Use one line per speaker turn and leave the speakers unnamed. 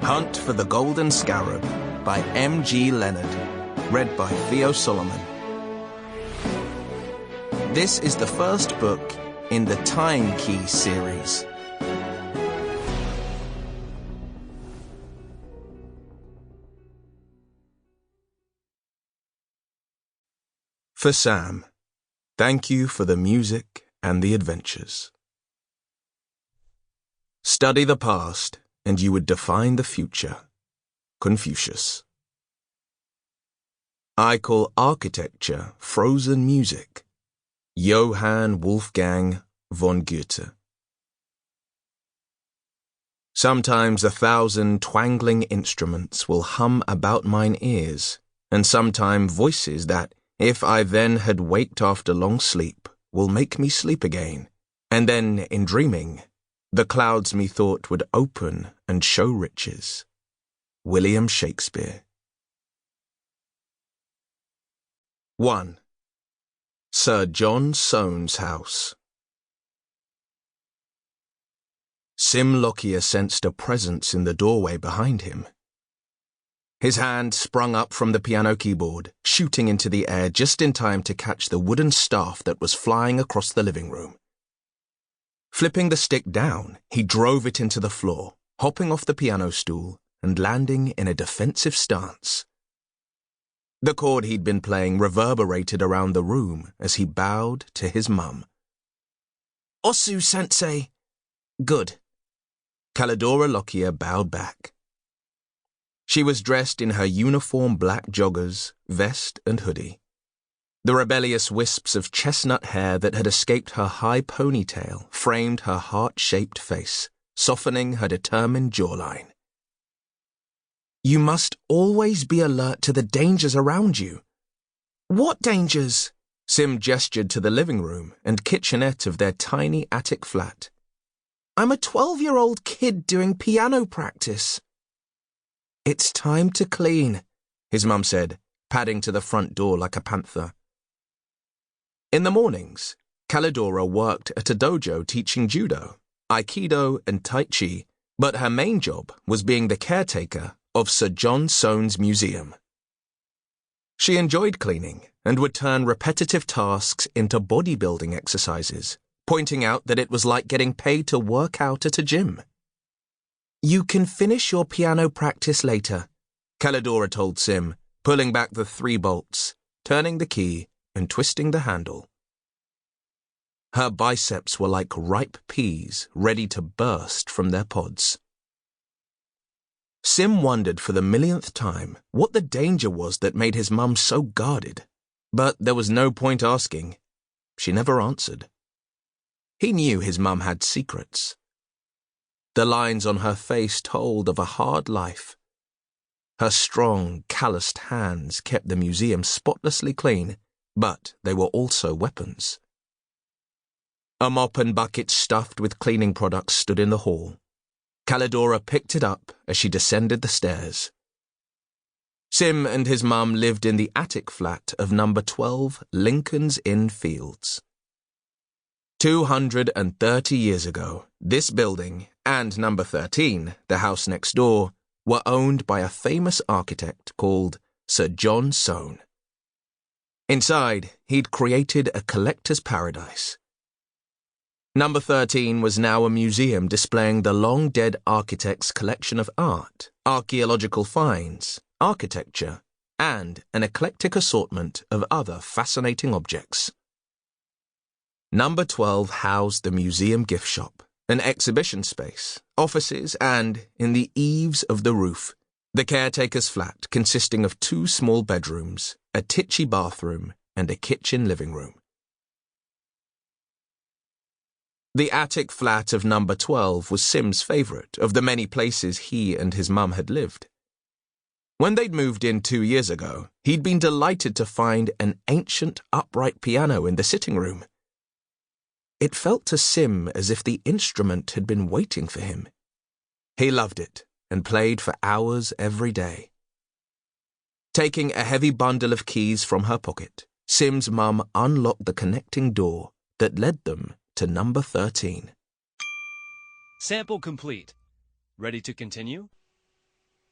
Hunt for the Golden Scarab by M.G. Leonard. Read by Theo Solomon. This is the first book in the Time Key series. For Sam, thank you for the music and the adventures. Study the past, and you would define the future. Confucius. I call architecture frozen music. Johann Wolfgang von Goethe. Sometimes 1,000 twangling instruments will hum about mine ears, and sometime voices that, if I then had waked after long sleep, will make me sleep again, and then, in dreaming, the clouds methought would open and show riches. William Shakespeare. 1. Sir John Soane's house. Sim Lockyer sensed a presence in the doorway behind him. His hand sprung up from the piano keyboard, shooting into the air just in time to catch the wooden staff that was flying across the living room. Flipping the stick down, he drove it into the floor, hopping off the piano stool and landing in a defensive stance. The chord he'd been playing reverberated around the room as he bowed to his mum. "Osu-sensei." "Good." Calidora Lockyer bowed back. She was dressed in her uniform black joggers, vest and hoodie. The rebellious wisps of chestnut hair that had escaped her high ponytail framed her heart-shaped face, softening her determined jawline. "You must always be alert to the dangers around you." "What dangers?" Sim gestured to the living room and kitchenette of their tiny attic flat. "I'm a 12-year-old kid doing piano practice." "It's time to clean," his mum said, padding to the front door like a panther. In the mornings, Calidora worked at a dojo teaching judo, aikido and tai chi, but her main job was being the caretaker of Sir John Soane's museum. She enjoyed cleaning and would turn repetitive tasks into bodybuilding exercises, pointing out that it was like getting paid to work out at a gym. "You can finish your piano practice later," Calidora told Sim, pulling back the 3 bolts, turning the key, and twisting the handle. Her biceps were like ripe peas ready to burst from their pods. Sim wondered for the millionth time what the danger was that made his mum so guarded, but there was no point asking. She never answered. He knew his mum had secrets. The lines on her face told of a hard life. Her strong, calloused hands kept the museum spotlessly clean, but they were also weapons. A mop and bucket stuffed with cleaning products stood in the hall. Calidora picked it up as she descended the stairs. Sim and his mum lived in the attic flat of number 12 Lincoln's Inn Fields. 230 years ago, this building and number 13, the house next door, were owned by a famous architect called Sir John Soane. Inside, he'd created a collector's paradise. Number 13 was now a museum displaying the long-dead architect's collection of art, archaeological finds, architecture, and an eclectic assortment of other fascinating objects. Number 12 housed the museum gift shop, an exhibition space, offices, and, in the eaves of the roof, the caretaker's flat consisting of 2 small bedrooms, a titchy bathroom, and a kitchen living room. The attic flat of number 12 was Sim's favourite of the many places he and his mum had lived. When they'd moved in 2 years ago, he'd been delighted to find an ancient upright piano in the sitting room. It felt to Sim as if the instrument had been waiting for him. He loved it and played for hours every day. Taking a heavy bundle of keys from her pocket, Sim's mum unlocked the connecting door that led them to number 13.
Sample complete. Ready to continue?